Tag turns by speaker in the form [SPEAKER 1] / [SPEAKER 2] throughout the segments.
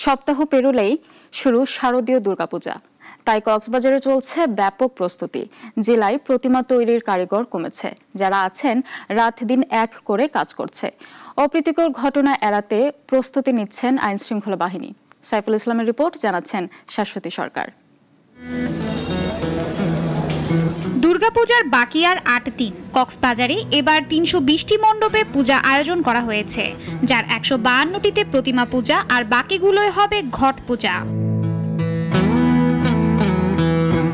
[SPEAKER 1] সপ্তাহ পেরোলেই শুরু শারদীয় দুর্গাপূজা। তাই কক্সবাজারে চলছে ব্যাপক প্রস্তুতি। জেলায় প্রতিমা তৈরির কারিগর কমেছে, যারা আছেন রাত দিন এক করে কাজ করছে। অপ্রীতিকর ঘটনা এড়াতে প্রস্তুতি নিচ্ছেন আইনশৃঙ্খলা বাহিনী। সাইফুল ইসলামের রিপোর্ট, জানাচ্ছেন শাশ্বতী সরকার।
[SPEAKER 2] দুর্গাপূজার বাকি আর ৮ দিন। কক্সবাজারে এবার ৩২০টি মণ্ডপে পূজা আয়োজন করা হয়েছে, যার ১৫২টিতে প্রতিমা পূজা আর বাকিগুলোই হবে ঘট পূজা।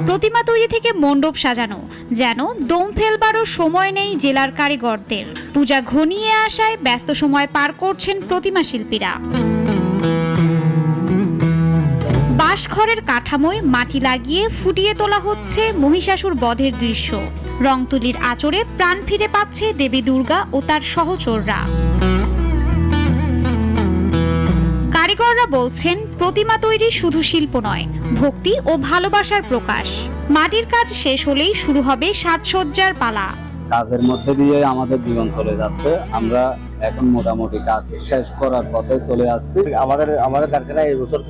[SPEAKER 2] প্রতিমা তৈরি থেকে মণ্ডপ সাজানো, যেন দম ফেলবারও সময় নেই জেলার কারিগরদের। পূজা ঘনিয়ে আসায় ব্যস্ত সময় পার করছেন প্রতিমা শিল্পীরা। বাঁশঘরের কাঠামোয় মাটি লাগিয়ে ফুটিয়ে তোলা হচ্ছে মহিষাসুর বধের দৃশ্য। রংতুলির আঁচড়ে প্রাণ ফিরে পাচ্ছে দেবী দুর্গা ও তার সহচররা। কারিগররা বলছেন, প্রতিমা তৈরি শুধু শিল্প নয়, ভক্তি ও ভালোবাসার প্রকাশ। মাটির কাজ শেষ হলেই শুরু হবে সাজসজ্জার পালা।
[SPEAKER 3] কাজের মধ্যে দিয়ে আমাদের জীবন চলে যাচ্ছে। আমরা এখন মোটামুটি কাজ শেষ করার পথে চলে আসছি।
[SPEAKER 4] আমাদের কারখানায় এই বছর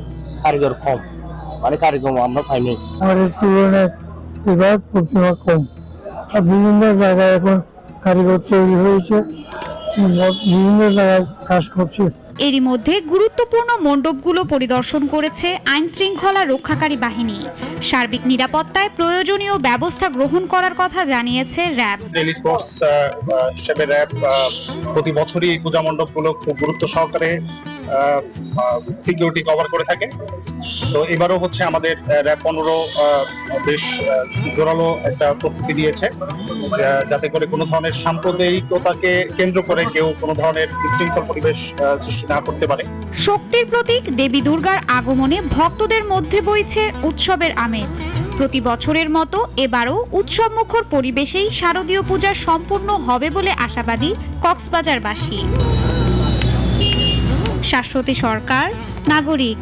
[SPEAKER 4] কারিগর কম, মানে কারিগর আমরা পাইনি।
[SPEAKER 5] আমাদের তুলনায় এবার প্রতিমা কম। বিভিন্ন জায়গায় এখন কারিগর তৈরি হয়েছে, বিভিন্ন জায়গায় কাজ করছে।
[SPEAKER 2] এরই মধ্যে গুরুত্বপূর্ণ মণ্ডপগুলো পরিদর্শন করেছে আইন শৃঙ্খলা রক্ষাকারী বাহিনী। সার্বিক নিরাপত্তায় প্রয়োজনীয় ব্যবস্থা গ্রহণ করার কথা জানিয়েছে র্যাব।
[SPEAKER 6] টেলিক ফোর্স হিসেবে র্যাব প্রতি বছরই এই পূজা মণ্ডপগুলো খুব গুরুত্ব সহকারে সিকিউরিটি কভার করে থাকে। তো এবারও হচ্ছে আমাদের র্যাব 15 বেশ জোরালো একটা প্রস্তুতি দিয়েছে, যাতে করে কোনো ধরনের সাম্প্রদায়িকতাকে কেন্দ্র করে কেউ কোনো ধরনের বিশৃঙ্খল পরিবেশ সৃষ্টি না করতে পারে।
[SPEAKER 2] শক্তির প্রতীক দেবী দুর্গার আগমনে ভক্তদের মধ্যে বইছে উৎসবের আমেজ। প্রতি বছরের মতো এবারও উৎসবমুখর পরিবেশেই শারদীয় পূজা সম্পূর্ণ হবে বলে আশাবাদী কক্সবাজারবাসী। শাশ্বতী সরকার, নাগরিক।